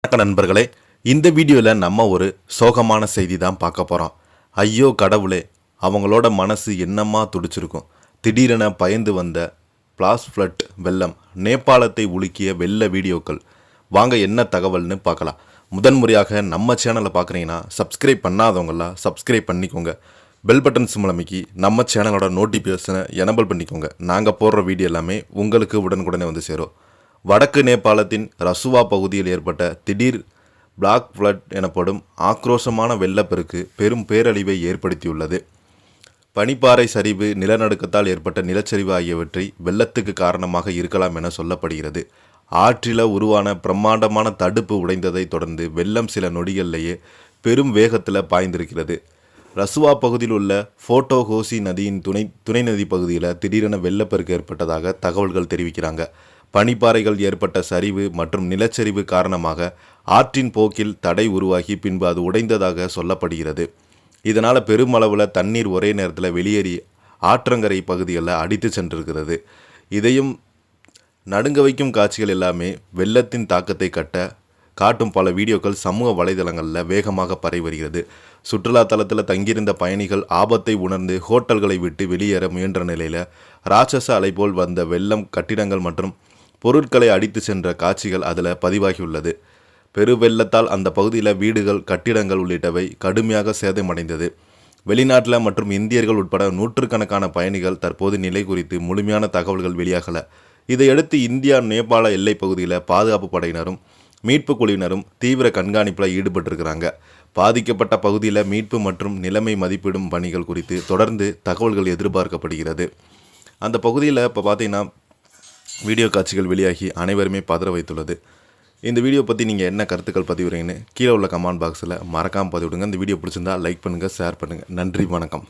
வணக்கம் நண்பர்களே, இந்த வீடியோவில் நம்ம ஒரு சோகமான செய்தி தான் பார்க்க போகிறோம். ஐயோ கடவுளே, அவங்களோட மனசு என்னமா துடிச்சிருக்கும். திடீரென பயந்து வந்த பிளாஸ் ஃப்ளட் வெள்ளம் நேபாளத்தை உலுக்கிய வெள்ள வீடியோக்கள். வாங்க என்ன தகவல்னு பார்க்கலாம். முதன்முறையாக நம்ம சேனலை பார்க்குறீங்கன்னா சப்ஸ்கிரைப் பண்ணாதவங்களாம் சப்ஸ்கிரைப் பண்ணிக்கோங்க. பெல் பட்டன் சிம்லமைக்கி நம்ம சேனலோட நோட்டிஃபிகேஷனை எனபிள் பண்ணிக்கோங்க. நாங்கள் போடுற வீடியோ எல்லாமே உங்களுக்கு உடனுக்குடனே வந்து சேரும். வடக்கு நேபாளத்தின் ரசுவா பகுதியில் ஏற்பட்ட திடீர் பிளாக் ஃப்ளட் எனப்படும் ஆக்ரோஷமான வெள்ளப்பெருக்கு பெரும் பேரழிவை ஏற்படுத்தியுள்ளது. பனிப்பாறை சரிவு, நிலநடுக்கத்தால் ஏற்பட்ட நிலச்சரிவு ஆகியவற்றை வெள்ளத்துக்கு காரணமாக இருக்கலாம் என சொல்லப்படுகிறது. ஆற்றில் உருவான பிரம்மாண்டமான தடுப்பு உடைந்ததை தொடர்ந்து வெள்ளம் சில நொடிகளிலேயே பெரும் வேகத்தில் பாய்ந்திருக்கிறது. ரசுவா பகுதியில் உள்ள ஃபோட்டோஹோசி நதியின் துணை நதி பகுதியில் திடீரென வெள்ளப்பெருக்கு ஏற்பட்டதாக தகவல்கள் தெரிவிக்கிறாங்க. பனிப்பாறைகள் ஏற்பட்ட சரிவு மற்றும் நிலச்சரிவு காரணமாக ஆற்றின் போக்கில் தடை உருவாகி பின்பு அது உடைந்ததாக சொல்லப்படுகிறது. இதனால் பெருமளவில் தண்ணீர் ஒரே நேரத்தில் வெளியேறி ஆற்றங்கரை பகுதிகளில் அடித்து சென்றிருக்கிறது. இதையும் நடுங்க வைக்கும் காட்சிகள் எல்லாமே வெள்ளத்தின் தாக்கத்தை காட்டும் பல வீடியோக்கள் சமூக வலைதளங்களில் வேகமாக பரவி வருகிறது. சுற்றுலா தலத்தில் தங்கியிருந்த பயணிகள் ஆபத்தை உணர்ந்து ஹோட்டல்களை விட்டு வெளியேற முயன்ற நிலையில் ராட்சச அலை போல் வந்த வெள்ளம் கட்டிடங்கள் மற்றும் பொருட்களை அடித்து சென்ற காட்சிகள் அதில் பதிவாகியுள்ளது. பெருவெள்ளத்தால் அந்த பகுதியில் வீடுகள், கட்டிடங்கள் உள்ளிட்டவை கடுமையாக சேதமடைந்தது. வெளிநாட்டில் மற்றும் இந்தியர்கள் உட்பட நூற்றுக்கணக்கான பயணிகள் தற்போது நிலை குறித்து முழுமையான தகவல்கள் வெளியாகலை. இதையடுத்து இந்தியா நேபாள எல்லை பகுதியில் பாதுகாப்பு படையினரும் மீட்பு குழுவினரும் தீவிர கண்காணிப்பில் ஈடுபட்டிருக்கிறாங்க. பாதிக்கப்பட்ட பகுதியில் மீட்பு மற்றும் நிலைமை மதிப்பிடும் பணிகள் குறித்து தொடர்ந்து தகவல்கள் எதிர்பார்க்கப்படுகிறது. அந்த பகுதியில் இப்போ பார்த்தீங்கன்னா வீடியோ காட்சிகள் வெளியாகி அனைவருமே பதற வைத்துள்ளது. இந்த வீடியோ பற்றி நீங்கள் என்ன கருத்துக்கள் பதிவுறீங்கன்னு கீழே உள்ள கமெண்ட் பாக்ஸில் மறக்காமல் பதிவிடுங்க. இந்த வீடியோ பிடிச்சிருந்தா லைக் பண்ணுங்கள், ஷேர் பண்ணுங்கள். நன்றி, வணக்கம்.